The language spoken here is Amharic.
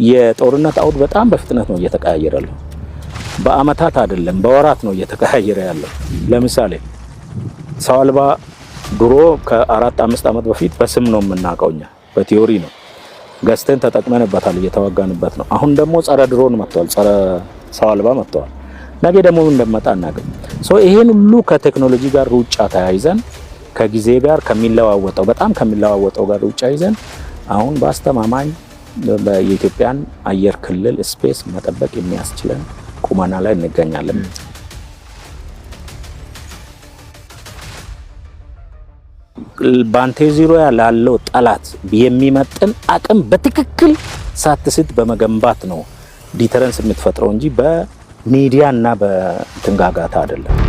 የጦርነት አውድ በጣም በፍጥነት ነው እየተቀያየረ ያለው። በአመታት አይደለም በወራት ነው እየተቀያየረ ያለው። ለምሳሌ ሰው አልባ ድሮ ከ4-5 አመት በፊት በስም ነው የምናውቀውኛ፣ በቲዮሪ ነው ገዝተን ተጠቅመንበታል፣ እየተዋጋንበት ነው። አሁን ደግሞ ጸረ ድሮን መጥቷል፣ ጸረ ሰው አልባ መጥቷል። ነገ ደግሞ ምን እንደመጣ እናገኝ። ይሄን ሁሉ ከቴክኖሎጂ ጋር ሩጫ ተያይዘን ከጊዜ ጋር ከሚለዋወጠው በጣም ከሚለዋወጠው ጋር ሩጫ ይዘን አሁን በአስተማማኝ የኢትዮጵያን አየር ክልል ስፔስ መጠበቅ የሚያስችለን ቁመና ላይ እንገኛለን። ባንቴ ዙሪያ ላለው ጠላት የሚመጥን አቅም በትክክል ሳትስት በመገንባት ነው ዲተረንስ የምትፈጥረው እንጂ በሚዲያና በትንጋጋታ አይደለም።